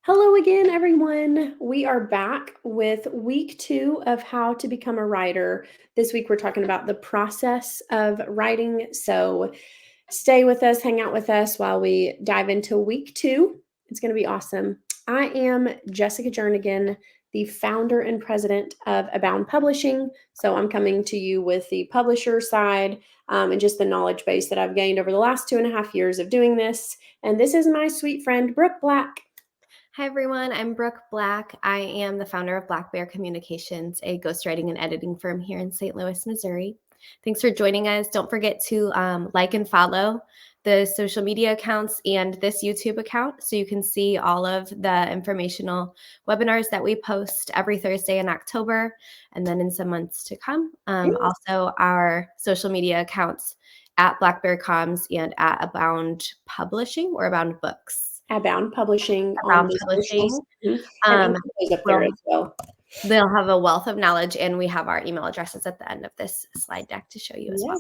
Hello again, everyone. We are back with week 2 of how to become a writer. This week, we're talking about the process of writing. So stay with us, hang out with us while we dive into week 2. It's going to be awesome. I am Jessica Jernigan, the founder and president of Abound Publishing. So I'm coming to you with the publisher side and just the knowledge base that I've gained over the last 2.5 years of doing this. And this is my sweet friend, Brooke Black. Hi, everyone. I'm Brooke Black. I am the founder of BLACKBEAR Communications, a ghostwriting and editing firm here in St. Louis, Missouri. Thanks for joining us. Don't forget to like and follow the social media accounts and this YouTube account so you can see all of the informational webinars that we post every Thursday in October and then in some months to come. Also, our social media accounts at BLACKBEAR Comms and at Abound Publishing or Abound Books. Abound Publishing on Abound the Publishing. socials. And those up there as well. They'll have a wealth of knowledge, and we have our email addresses at the end of this slide deck to show you as well.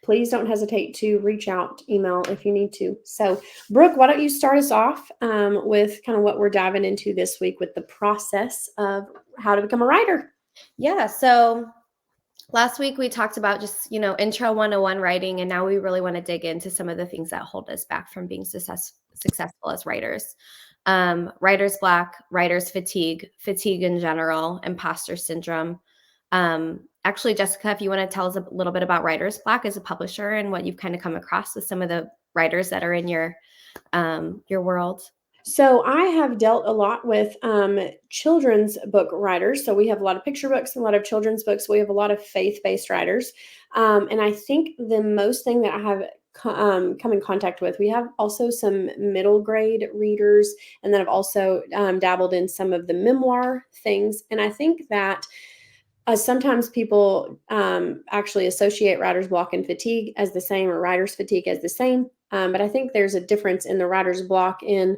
Please don't hesitate to reach out, email if you need to. So, Brooke, why don't you start us off with kind of what we're diving into this week with the process of how to become a writer? Yeah, so last week we talked about just, intro 101 writing, and now we really want to dig into some of the things that hold us back from being successful as writers. Writer's block, writer's fatigue in general, imposter syndrome. Actually, Jessica, if you want to tell us a little bit about writer's block as a publisher and what you've kind of come across with some of the writers that are in your world. So I have dealt a lot with children's book writers. So we have a lot of picture books, and a lot of children's books. We have a lot of faith-based writers. And I think the most thing that I have come in contact with, we have also some middle grade readers, and then I've also dabbled in some of the memoir things. And I think that sometimes people actually associate writer's block and fatigue as the same, or writer's fatigue as the same. But I think there's a difference in the writer's block in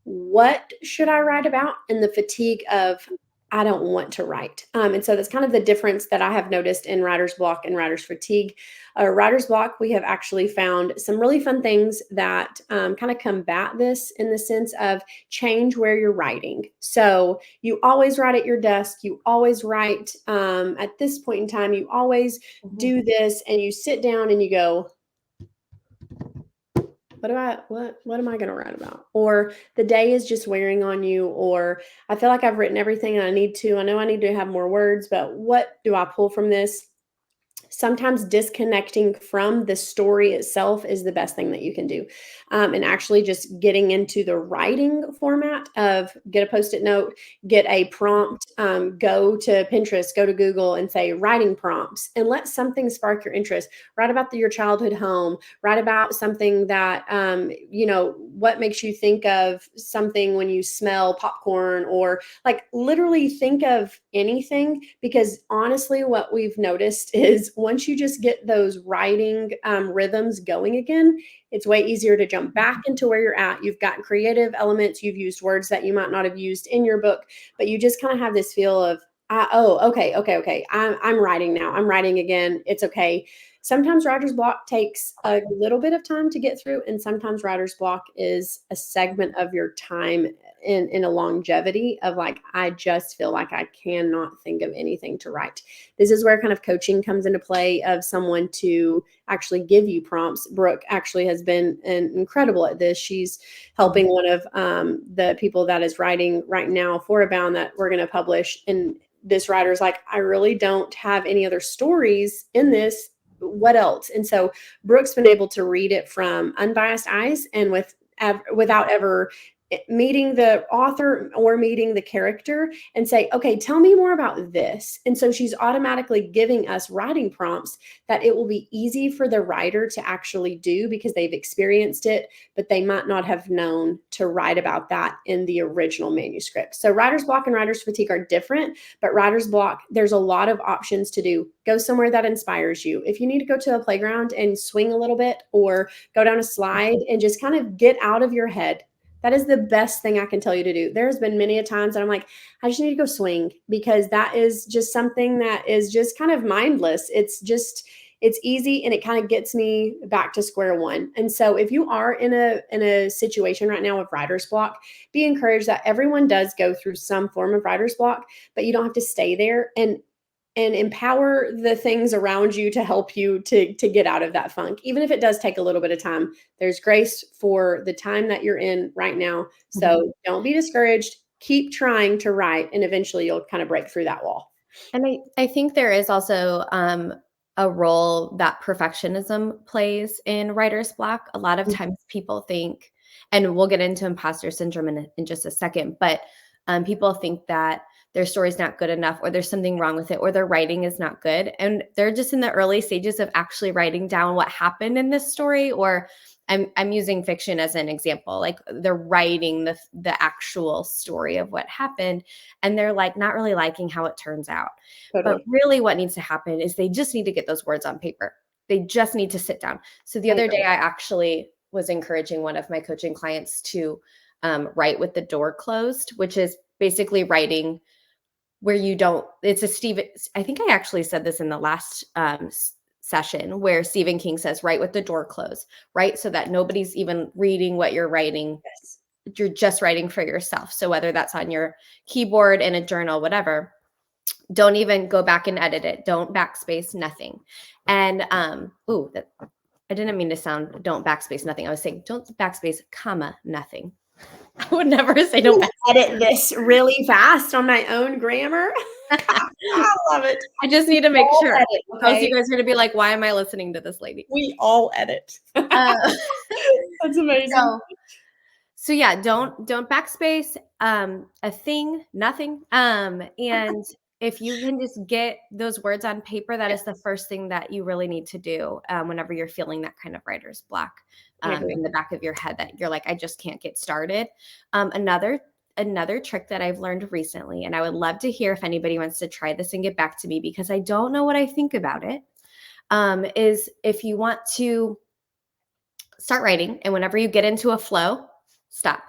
what should I write about, and the fatigue of I don't want to write. And so that's kind of the difference that I have noticed in writer's block and writer's fatigue. Writer's block, we have actually found some really fun things that kind of combat this in the sense of change where you're writing. So you always write at your desk. You always write at this point in time. You always do this, and you sit down and you go, what am I going to write about? Or the day is just wearing on you, or I feel like I've written everything I need to. I know I need to have more words, but what do I pull from this? Sometimes disconnecting from the story itself is the best thing that you can do. And actually just getting into the writing format of get a Post-it note, get a prompt, go to Pinterest, go to Google and say writing prompts, and let something spark your interest. Write about your childhood home, write about something that, what makes you think of something when you smell popcorn, or like literally think of anything, because honestly, what we've noticed is once you just get those writing rhythms going again, it's way easier to jump back into where you're at. You've got creative elements. You've used words that you might not have used in your book, but you just kind of have this feel of, okay. I'm writing now. I'm writing again. It's okay. Sometimes writer's block takes a little bit of time to get through, and sometimes writer's block is a segment of your time in a longevity of like, I just feel like I cannot think of anything to write. This is where kind of coaching comes into play, of someone to actually give you prompts. Brooke actually has been incredible at this. She's helping one of the people that is writing right now for Abound that we're going to publish. And this writer's like, I really don't have any other stories in this. What else? And so Brooke's been able to read it from unbiased eyes and without ever meeting the author or meeting the character, and say, okay, tell me more about this. And so she's automatically giving us writing prompts that it will be easy for the writer to actually do because they've experienced it, but they might not have known to write about that in the original manuscript. So writer's block and writer's fatigue are different, but writer's block, there's a lot of options to do. Go somewhere that inspires you. If you need to go to a playground and swing a little bit, or go down a slide and just kind of get out of your head, that is the best thing I can tell you to do. There's been many a times that I'm like, I just need to go swing, because that is just something that is just kind of mindless. It's just, It's easy and it kind of gets me back to square one. And so if you are in a situation right now with writer's block, be encouraged that everyone does go through some form of writer's block, but you don't have to stay there, and empower the things around you to help you to get out of that funk. Even if it does take a little bit of time, there's grace for the time that you're in right now. So don't be discouraged. Keep trying to write, and eventually you'll kind of break through that wall. And I think there is also a role that perfectionism plays in writer's block. A lot of times people think, and we'll get into imposter syndrome in just a second, but people think that their story's not good enough, or there's something wrong with it, or their writing is not good. And they're just in the early stages of actually writing down what happened in this story, or I'm using fiction as an example. Like they're writing the actual story of what happened, and they're like not really liking how it turns out. Totally. But really what needs to happen is they just need to get those words on paper. They just need to sit down. So the other day I actually was encouraging one of my coaching clients to write with the door closed, which is basically writing where you don't, it's I think I actually said this in the last session, where Stephen King says, write with the door closed, right? So that nobody's even reading what you're writing. Yes. You're just writing for yourself. So whether that's on your keyboard, in a journal, whatever, don't even go back and edit it. Don't backspace, nothing. And, I didn't mean to sound don't backspace nothing. I was saying don't backspace, comma, nothing. I would never say don't edit this really fast on my own grammar. I love it. I just need to make sure. Edit, okay? Else you guys are going to be like, why am I listening to this lady? We all edit. That's amazing. So yeah, don't backspace a thing, nothing. And if you can just get those words on paper, that is the first thing that you really need to do whenever you're feeling that kind of writer's block in the back of your head, that you're like, I just can't get started. Another trick that I've learned recently, and I would love to hear if anybody wants to try this and get back to me, because I don't know what I think about it, is if you want to start writing, and whenever you get into a flow, stop.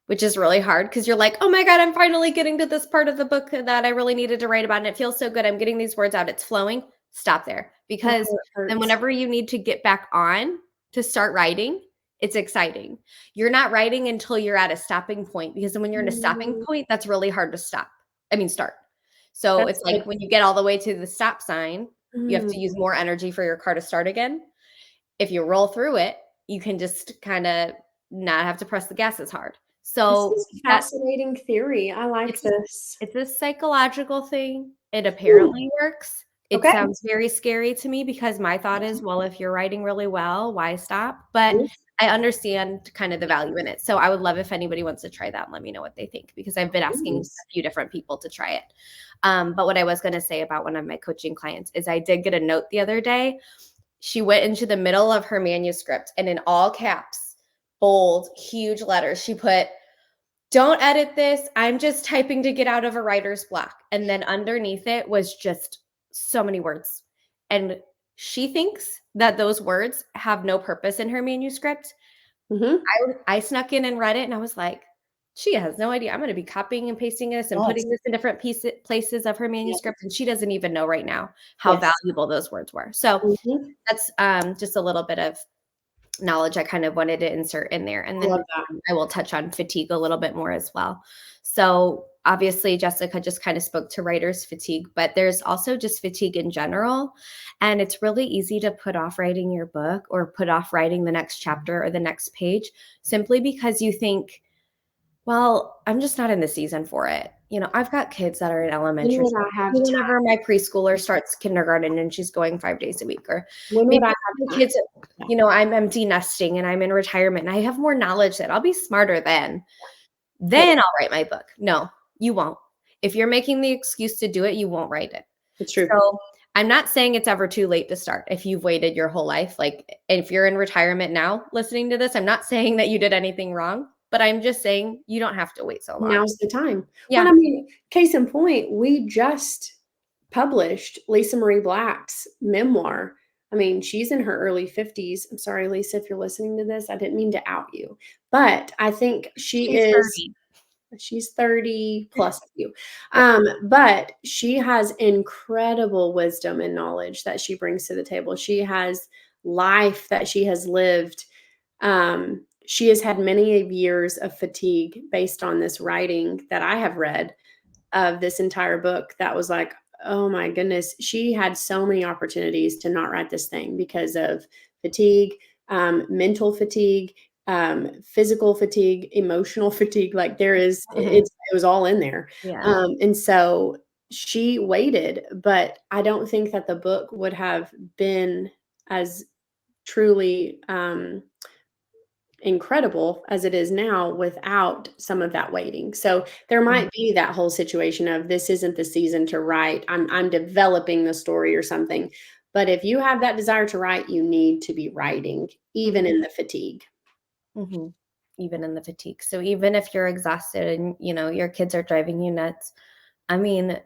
Which is really hard, because you're like, oh my God, I'm finally getting to this part of the book that I really needed to write about, and it feels so good. I'm getting these words out. It's flowing. Stop there. Because then whenever you need to get back on to start writing, it's exciting. You're not writing until you're at a stopping point, because then when you're in a stopping point, that's really hard to start. So it's like when you get all the way to the stop sign, you have to use more energy for your car to start again. If you roll through it, you can just kind of not have to press the gas as hard. So this is fascinating theory. I like this. It's a psychological thing. It apparently works. It sounds very scary to me, because my thought is, well, if you're writing really well, why stop? But I understand kind of the value in it. So I would love if anybody wants to try that and let me know what they think, because I've been asking a few different people to try it. But what I was going to say about one of my coaching clients is I did get a note the other day. She went into the middle of her manuscript, and in all caps, bold, huge letters, she put, don't edit this. I'm just typing to get out of a writer's block. And then underneath it was just so many words. And she thinks that those words have no purpose in her manuscript. I snuck in and read it, and I was like, she has no idea. I'm going to be copying and pasting this and putting this in different places of her manuscript. And she doesn't even know right now how valuable those words were. So that's just a little bit of knowledge I kind of wanted to insert in there. And then I will touch on fatigue a little bit more as well. So obviously Jessica just kind of spoke to writer's fatigue, but there's also just fatigue in general. And it's really easy to put off writing your book, or put off writing the next chapter or the next page, simply because you think, well, I'm just not in the season for it. You know, I've got kids that are in elementary school. Whenever my preschooler starts kindergarten and she's going 5 days a week, or maybe kids, you know, I'm empty nesting and I'm in retirement and I have more knowledge that I'll be smarter then I'll write my book. No, you won't. If you're making the excuse to do it, you won't write it. It's true. So I'm not saying it's ever too late to start. If you've waited your whole life, like if you're in retirement now listening to this, I'm not saying that you did anything wrong. But I'm just saying you don't have to wait so long. Now's the time. Yeah. Well, I mean, case in point, we just published Lisa Marie Black's memoir. I mean, she's in her early 50s. I'm sorry, Lisa, if you're listening to this, I didn't mean to out you. But I think she's 30. She's 30 plus you. But she has incredible wisdom and knowledge that she brings to the table. She has life that she has lived. She has had many years of fatigue based on this writing that I have read of this entire book that was like, oh my goodness, she had so many opportunities to not write this thing because of fatigue, mental fatigue, physical fatigue, emotional fatigue. Like it was all in there. Yeah. And so she waited, but I don't think that the book would have been as truly incredible as it is now without some of that waiting. So there might be that whole situation of this isn't the season to write. I'm developing the story or something. But if you have that desire to write, you need to be writing, even in the fatigue. Mhm. Even in the fatigue. So even if you're exhausted and, your kids are driving you nuts, I mean,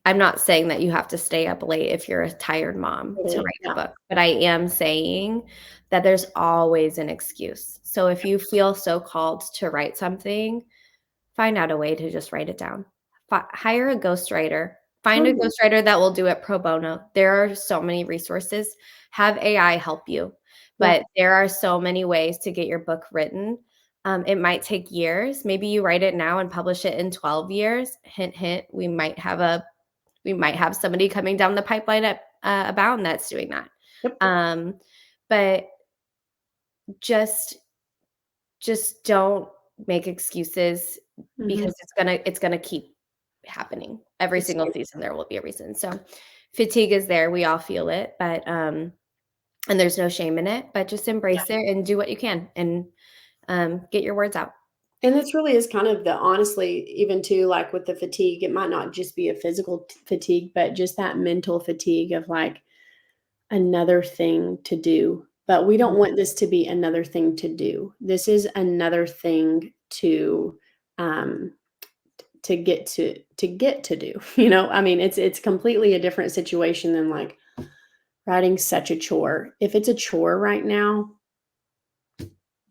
I'm not saying that you have to stay up late if you're a tired mom to Totally. write a Yeah. book, but I am saying that there's always an excuse. So if you feel so called to write something, find out a way to just write it down. Hire a ghostwriter. Find a Totally. ghostwriter that will do it pro bono. There are so many resources. Have AI help you, Yeah. but there are so many ways to get your book written. It might take years. Maybe you write it now and publish it in 12 years. Hint, hint. We might have somebody coming down the pipeline at Abound that's doing that. Yep. But just don't make excuses Mhm. because it's gonna keep happening. Every It's single season there will be a reason. So fatigue is there. We all feel it, but and there's no shame in it, but just embrace it and do what you can and get your words out. And this really is kind of the honestly, even too, like with the fatigue, it might not just be a physical fatigue, but just that mental fatigue of like another thing to do. But we don't want this to be another thing to do. This is another thing um, to get to do. I mean, it's completely a different situation than like writing such a chore. If it's a chore right now,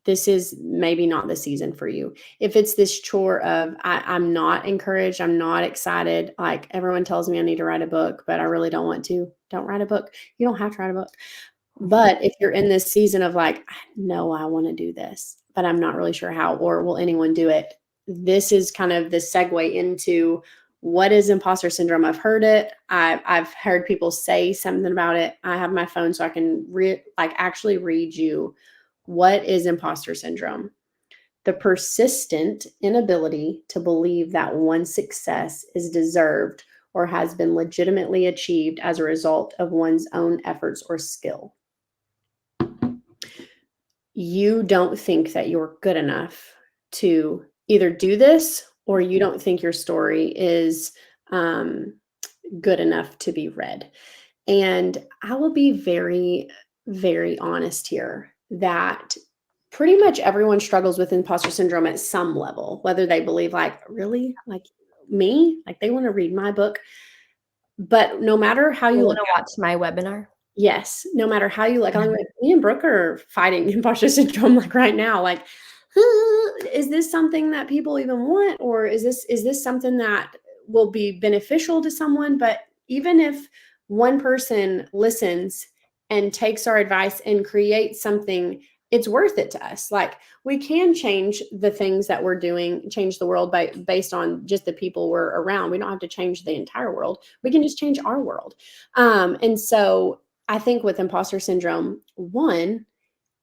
this is maybe not the season for you. If it's this chore of I'm not encouraged, I'm not excited, like everyone tells me I need to write a book, but I really don't want to. Don't write a book. You don't have to write a book. But if you're in this season of like, I know I want to do this, but I'm not really sure how, or will anyone do it? This is kind of the segue into what is imposter syndrome. I've heard it. I've heard people say something about it. I have my phone so I can actually read you what is imposter syndrome. The persistent inability to believe that one's success is deserved or has been legitimately achieved as a result of one's own efforts or skill. You don't think that you're good enough to either do this, or you don't think your story is good enough to be read. And I will be very, very honest here that pretty much everyone struggles with imposter syndrome at some level, whether they believe, like, really, like me, like they want to read my book. But no matter how You you look, wanna watch my webinar? yes, no matter how you like, I'm like, me and Brooke are fighting imposter syndrome like right now. Like, is this something that people even want, or is this something that will be beneficial to someone? But even if one person listens and takes our advice and creates something, it's worth it to us. Like we can change the things that we're doing, change the world based on just the people we're around. We don't have to change the entire world. We can just change our world. And so I think with imposter syndrome, one,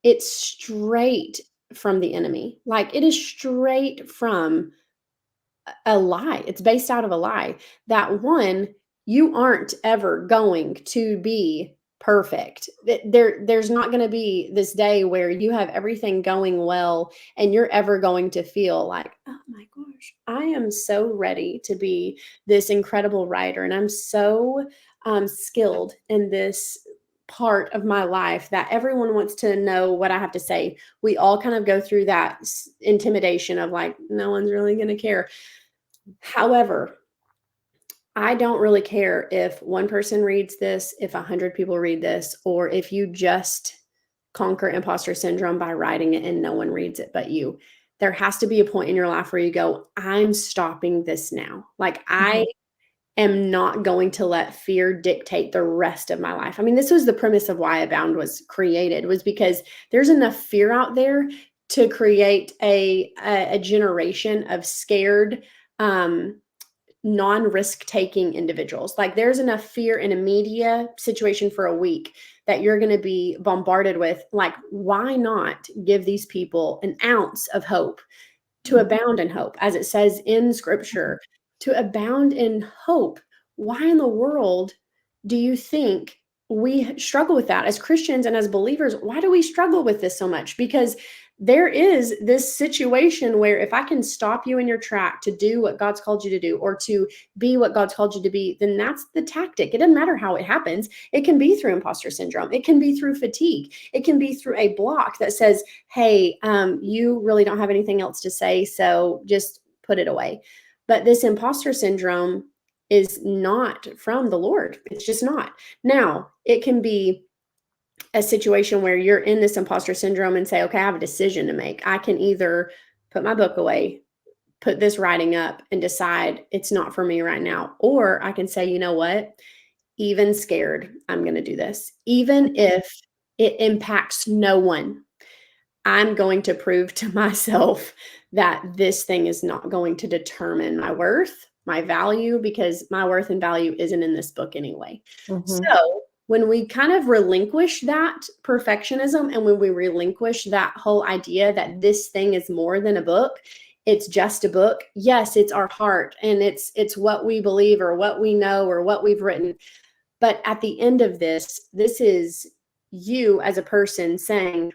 it's straight from the enemy. Like it is straight from a lie. It's based out of a lie. That one, you aren't ever going to be perfect. There's not going to be this day where you have everything going well and you're ever going to feel like, oh my gosh, I am so ready to be this incredible writer, and I'm so skilled in this part of my life that everyone wants to know what I have to say. We all kind of go through that intimidation of like, no one's really going to care. However, I don't really care if one person reads this, if 100 people read this, or if you just conquer imposter syndrome by writing it and no one reads it but you. there has to be a point in your life where you go, I'm stopping this now. Like I am not going to let fear dictate the rest of my life. I mean, this was the premise of why Abound was created, was because there's enough fear out there to create a generation of scared, non-risk taking individuals. Like there's enough fear in a media situation for a week that you're going to be bombarded with. Like, why not give these people an ounce of hope? To abound in hope, as it says in scripture, to abound in hope. Why in the world do you think we struggle with that as Christians and as believers? Why do we struggle with this so much? Because there is this situation where if I can stop you in your track to do what God's called you to do, or to be what God's called you to be, then that's the tactic. It doesn't matter how it happens. It can be through imposter syndrome. It can be through fatigue. It can be through a block that says, hey, you really don't have anything else to say, so just put it away. But this imposter syndrome is not from the Lord. It's just not. Now, it can be a situation where you're in this imposter syndrome and say, okay, I have a decision to make. I can either put my book away, put this writing up, and decide it's not for me right now. Or I can say, you know what? Even scared, I'm going to do this. Even if it impacts no one, I'm going to prove to myself that this thing is not going to determine my worth, my value, because my worth and value isn't in this book anyway. So when we kind of relinquish that perfectionism, and when we relinquish that whole idea that this thing is more than a book, it's just a book. Yes, it's our heart, and it's what we believe or what we know or what we've written. But at the end of this is you as a person saying,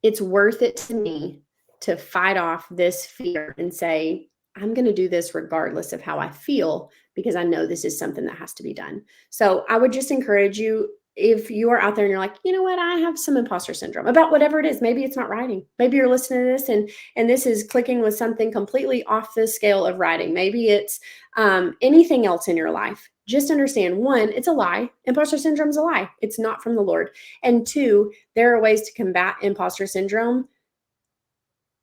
it's worth it to me to fight off this fear and say, I'm going to do this regardless of how I feel, because I know this is something that has to be done. So I would just encourage you, if you are out there and you're like, you know what, I have some imposter syndrome about whatever it is. Maybe it's not writing. Maybe you're listening to this and this is clicking with something completely off the scale of writing. Maybe it's anything else in your life. Just understand, one, it's a lie. Imposter syndrome is a lie. It's not from the Lord. And two, there are ways to combat imposter syndrome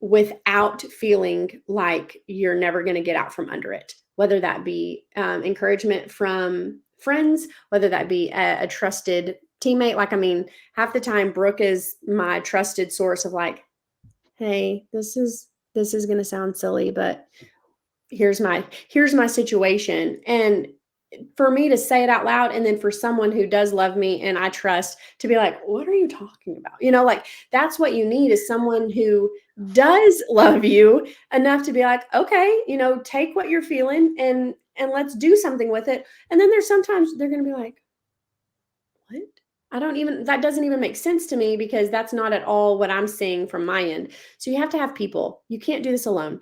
without feeling like you're never going to get out from under it, whether that be encouragement from friends, whether that be a trusted teammate. Like, I mean, half the time Brooke is my trusted source of like, hey, this is going to sound silly, but here's my situation. And for me to say it out loud, and then for someone who does love me and I trust to be like, what are you talking about? You know, like that's what you need, is someone who does love you enough to be like, okay, you know, take what you're feeling and let's do something with it. And then there's sometimes they're going to be like, what? That doesn't even make sense to me, because that's not at all what I'm seeing from my end. So you have to have people. You can't do this alone.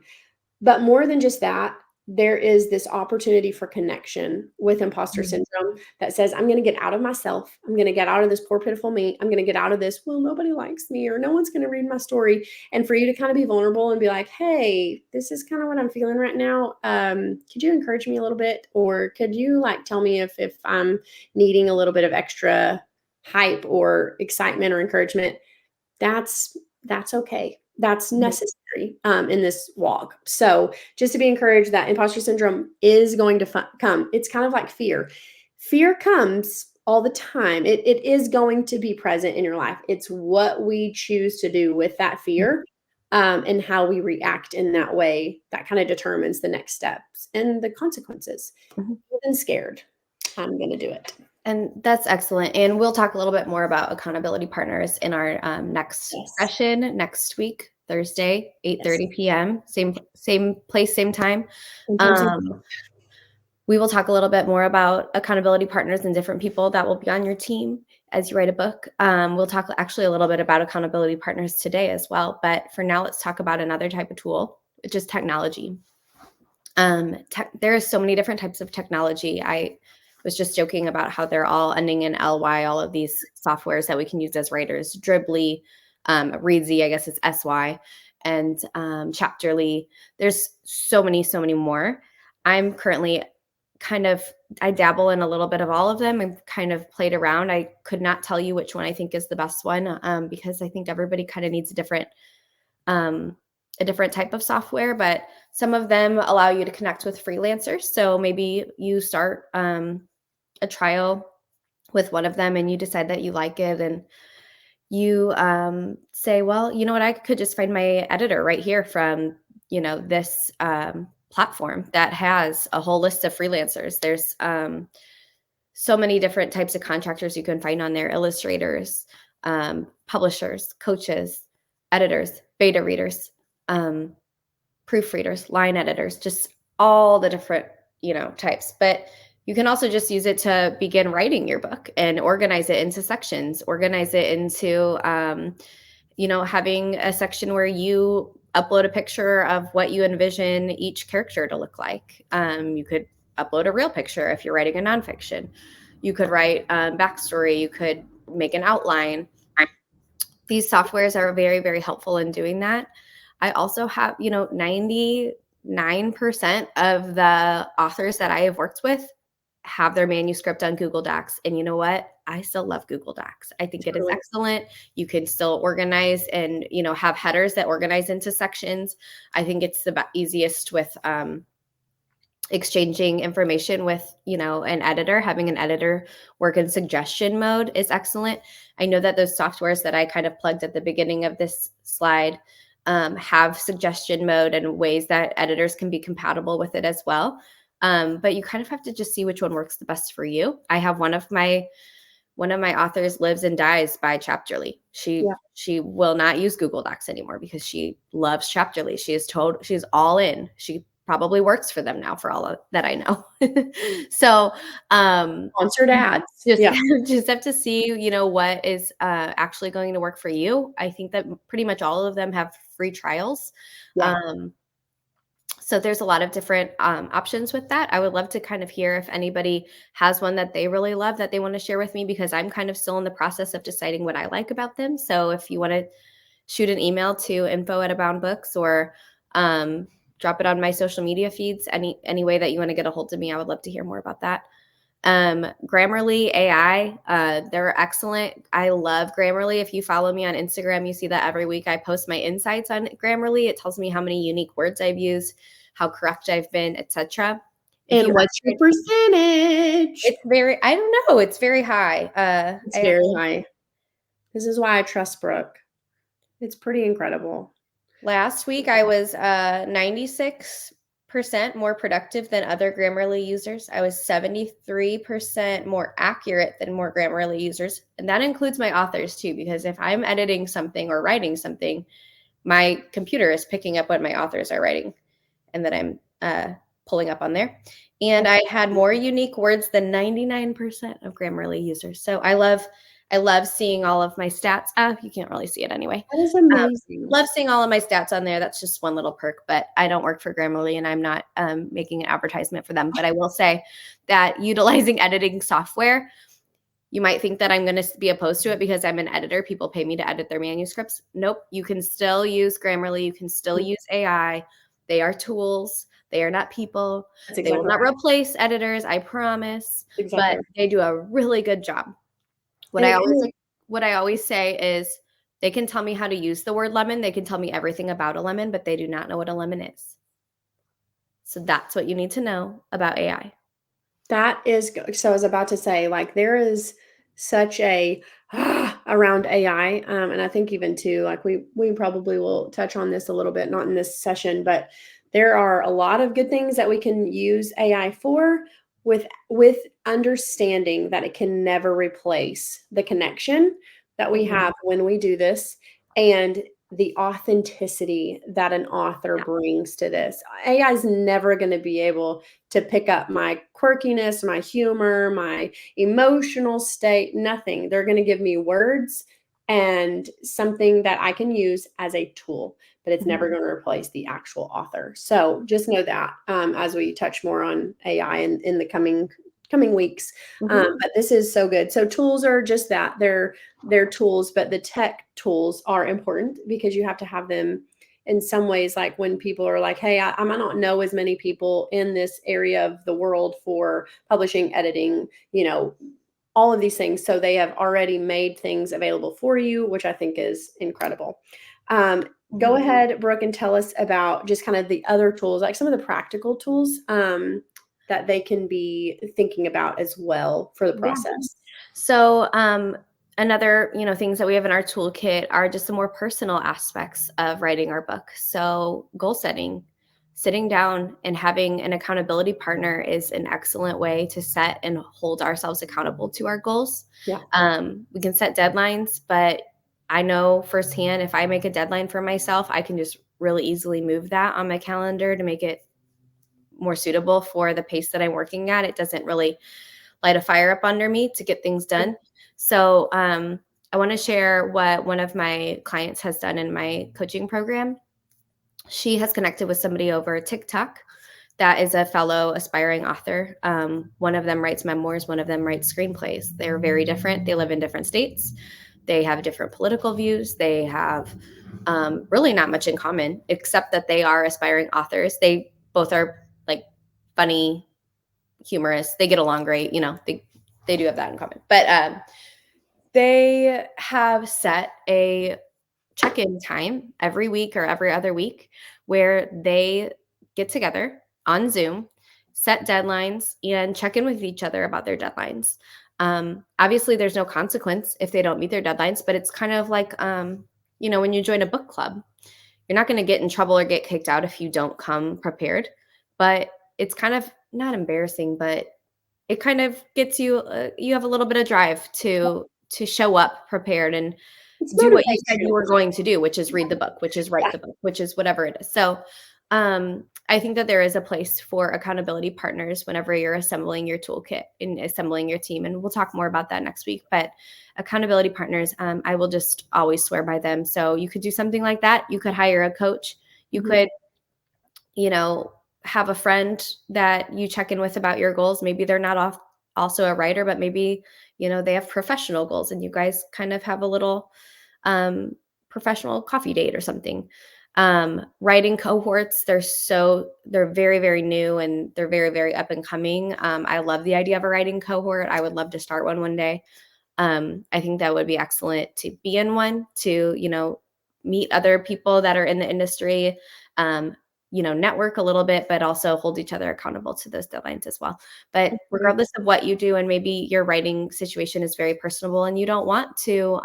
But more than just that, there is this opportunity for connection with imposter syndrome that says, I'm going to get out of myself. I'm going to get out of this poor, pitiful me. I'm going to get out of this, well, nobody likes me, or no one's going to read my story. And for you to kind of be vulnerable and be like, hey, this is kind of what I'm feeling right now. Could you encourage me a little bit? Or could you like tell me if I'm needing a little bit of extra hype or excitement or encouragement? That's okay. That's necessary in this walk. So just to be encouraged that imposter syndrome is going to come. It's kind of like fear. Fear comes all the time. It is going to be present in your life. It's what we choose to do with that fear, and how we react in that way that kind of determines the next steps and the consequences. Even scared, I'm going to do it. And that's excellent. And we'll talk a little bit more about accountability partners in our next session next week, Thursday, 8:30 p.m. Same place, same time. We will talk a little bit more about accountability partners and different people that will be on your team as you write a book. We'll talk actually a little bit about accountability partners today as well. But for now, let's talk about another type of tool, which is technology. There are so many different types of technology. I was just joking about how they're all ending in ly, all of these softwares that we can use as writers. Dribly, Readsy, I guess it's sy, and Chapterly. There's so many more. I'm currently I dabble in a little bit of all of them. I've kind of played around. I could not tell you which one I think is the best one, because I think everybody kind of needs a different a different type of software, but some of them allow you to connect with freelancers. So maybe you start a trial with one of them and you decide that you like it, and you say, well, you know what, I could just find my editor right here from, this platform that has a whole list of freelancers. There's so many different types of contractors you can find on there: illustrators, publishers, coaches, editors, beta readers, proofreaders, line editors, just all the different, types. But you can also just use it to begin writing your book and organize it into sections, organize it into, having a section where you upload a picture of what you envision each character to look like. You could upload a real picture if you're writing a nonfiction. You could write backstory. You could make an outline. These softwares are very, very helpful in doing that. I also have, 99% of the authors that I have worked with have their manuscript on Google Docs. And you know what? I still love Google Docs. I think it is excellent. You can still organize and, have headers that organize into sections. I think it's the easiest with exchanging information with, an editor. Having an editor work in suggestion mode is excellent. I know that those softwares that I kind of plugged at the beginning of this slide have suggestion mode and ways that editors can be compatible with it as well. But you kind of have to just see which one works the best for you. I have one of my authors lives and dies by Chapterly. She will not use Google Docs anymore because she loves Chapterly. She's all in. She probably works for them now, for all that I know. So sponsored ads. Just have to see, what is actually going to work for you. I think that pretty much all of them have free trials. So there's a lot of different options with that. I would love to kind of hear if anybody has one that they really love that they want to share with me, because I'm kind of still in the process of deciding what I like about them. So if you want to shoot an email to info@Abound Books, or drop it on my social media feeds, any way that you want to get a hold of me, I would love to hear more about that. Grammarly AI, they're excellent. I love Grammarly. If you follow me on Instagram, you see that every week I post my insights on Grammarly. It tells me how many unique words I've used, how correct I've been, etc. And what's your percentage? It's I don't know. It's very high. It's very high. This is why I trust Brooke. It's pretty incredible. Last week I was 96% more productive than other Grammarly users. I was 73% more accurate than more Grammarly users. And that includes my authors too, because if I'm editing something or writing something, my computer is picking up what my authors are writing and that I'm pulling up on there. And I had more unique words than 99% of Grammarly users. So I love seeing all of my stats. You can't really see it anyway. That is amazing. Love seeing all of my stats on there. That's just one little perk, but I don't work for Grammarly and I'm not making an advertisement for them. But I will say that utilizing editing software, you might think that I'm going to be opposed to it because I'm an editor. People pay me to edit their manuscripts. Nope. You can still use Grammarly. You can still use AI. They are tools. They are not people. They will not replace editors, I promise. But they do a really good job. What I always say is they can tell me how to use the word lemon. They can tell me everything about a lemon, but they do not know what a lemon is. So that's what you need to know about AI. That is, so I was about to say, like, there is such a around AI, and I think even too, like we probably will touch on this a little bit, not in this session, but there are a lot of good things that we can use AI for, with understanding that it can never replace the connection that we have when we do this, and the authenticity that an author brings to this. AI is never going to be able to pick up my quirkiness, my humor, my emotional state, nothing. They're going to give me words and something that I can use as a tool, but it's never going to replace the actual author. So just know that as we touch more on AI in the coming weeks. But this is so good. So tools are just that. They're tools, but the tech tools are important because you have to have them in some ways. Like when people are like, hey, I might not know as many people in this area of the world for publishing, editing, all of these things. So they have already made things available for you, which I think is incredible. Go ahead, Brooke, and tell us about just kind of the other tools, like some of the practical tools that they can be thinking about as well for the process. So, another, things that we have in our toolkit are just the more personal aspects of writing our book. So, goal setting, sitting down and having an accountability partner is an excellent way to set and hold ourselves accountable to our goals. Yeah. We can set deadlines, but I know firsthand if I make a deadline for myself, I can just really easily move that on my calendar to make it more suitable for the pace that I'm working at. It doesn't really light a fire up under me to get things done. So I want to share what one of my clients has done in my coaching program. She has connected with somebody over TikTok that is a fellow aspiring author. One of them writes memoirs, one of them writes screenplays. They're very different. They live in different states. They have different political views. They have really not much in common, except that they are aspiring authors. They both are like funny, humorous. They get along great. They do have that in common. But they have set a check-in time every week or every other week where they get together on Zoom, set deadlines, and check in with each other about their deadlines. Obviously, there's no consequence if they don't meet their deadlines, but it's kind of like, when you join a book club, you're not going to get in trouble or get kicked out if you don't come prepared. But it's kind of not embarrassing, but it kind of gets you, you have a little bit of drive to show up prepared and It's do what you said you motivational. were going to do, which is read the book, which is write the book, which is whatever it is. So I think that there is a place for accountability partners whenever you're assembling your toolkit and assembling your team. And we'll talk more about that next week. But accountability partners, I will just always swear by them. So you could do something like that. You could hire a coach. You could, have a friend that you check in with about your goals. Maybe they're not also a writer, but maybe, they have professional goals and you guys kind of have a little professional coffee date or something. Writing cohorts, they're very, very new and they're very, very up and coming. I love the idea of a writing cohort. I would love to start one day. I think that would be excellent to be in one, to, meet other people that are in the industry, network a little bit, but also hold each other accountable to those deadlines as well. But regardless of what you do, and maybe your writing situation is very personable and you don't want to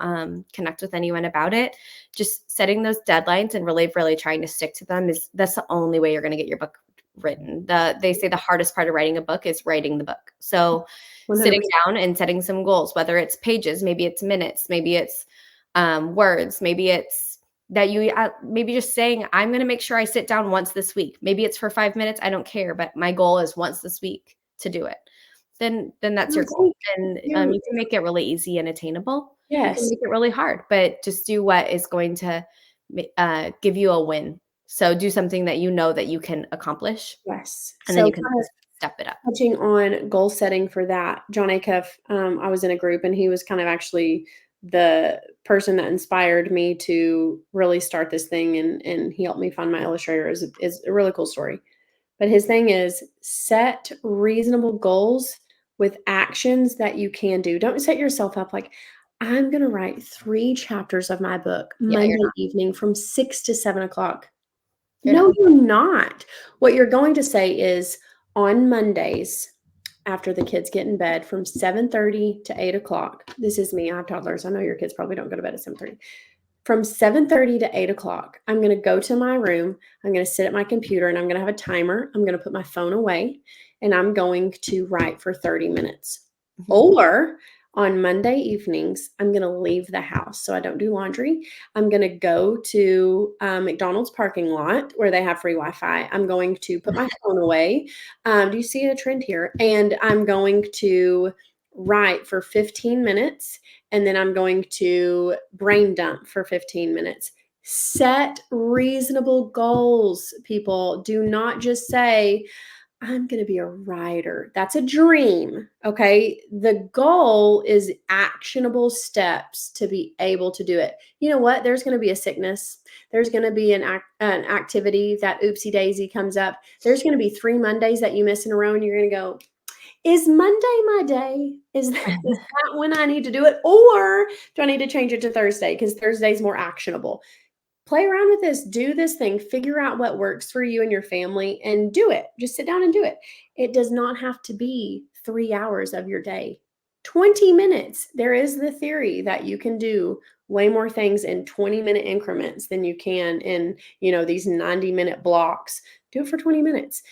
connect with anyone about it, just setting those deadlines and really, really trying to stick to them that's the only way you're going to get your book written. They say the hardest part of writing a book is writing the book. So 100%. Sitting down and setting some goals, whether it's pages, maybe it's minutes, maybe it's words, maybe it's that you maybe just saying, I'm going to make sure I sit down once this week. Maybe it's for 5 minutes. I don't care, but my goal is once this week to do it. Then that's your goal. And you can make it really easy and attainable. Yes. You can make it really hard, but just do what is going to give you a win. So do something that you know that you can accomplish. Yes. And then you can step it up. Touching on goal setting for that, John Acuff, I was in a group and he was kind of actually the person that inspired me to really start this thing, and he helped me find my illustrator. Is a really cool story. But his thing is set reasonable goals with actions that you can do. Don't set yourself up like, I'm going to write 3 chapters of my book Monday evening from 6 to 7 o'clock. No, you're not. What you're going to say is on Mondays, after the kids get in bed from 7:30 to 8 o'clock. This is me. I have toddlers. I know your kids probably don't go to bed at 7:30. From 7:30 to 8 o'clock, I'm going to go to my room. I'm going to sit at my computer and I'm going to have a timer. I'm going to put my phone away and I'm going to write for 30 minutes. Mm-hmm. Or on Monday evenings, I'm going to leave the house so I don't do laundry. I'm going to go to McDonald's parking lot where they have free Wi-Fi. I'm going to put my phone away. Do you see a trend here? And I'm going to write for 15 minutes. And then I'm going to brain dump for 15 minutes. Set reasonable goals, people. Do not just say, I'm going to be a writer. That's a dream. Okay. The goal is actionable steps to be able to do it. You know what? There's going to be a sickness. There's going to be an activity that oopsie daisy comes up. There's going to be 3 Mondays that you miss in a row and you're going to go, is Monday my day? Is that when I need to do it? Or do I need to change it to Thursday? Because Thursday's more actionable. play around with this, do this thing, figure out what works for you and your family and do it. Just sit down and do it. It does not have to be 3 hours of your day. 20 minutes. There is the theory that you can do way more things in 20-minute increments than you can in, these 90-minute blocks. Do it for 20 minutes.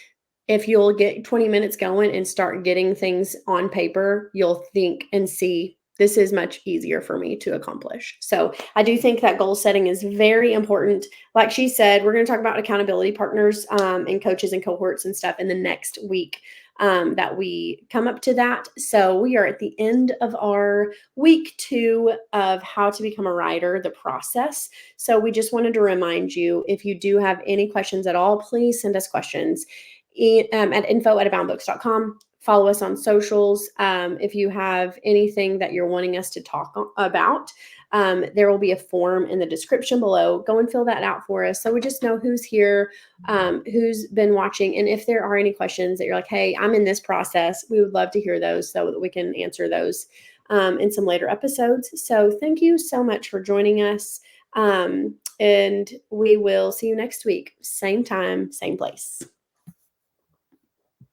If you'll get 20 minutes going and start getting things on paper, you'll think and see this is much easier for me to accomplish. So I do think that goal setting is very important. Like she said, we're going to talk about accountability partners and coaches and cohorts and stuff in the next week that we come up to that. So we are at the end of our week 2 of how to become a writer, the process. So we just wanted to remind you, if you do have any questions at all, please send us questions at info@aboundbooks.com. Follow us on socials. If you have anything that you're wanting us to talk about, there will be a form in the description below. Go and fill that out for us so we just know who's here, who's been watching. And if there are any questions that you're like, hey, I'm in this process, we would love to hear those so that we can answer those in some later episodes. So thank you so much for joining us. And we will see you next week. Same time, same place.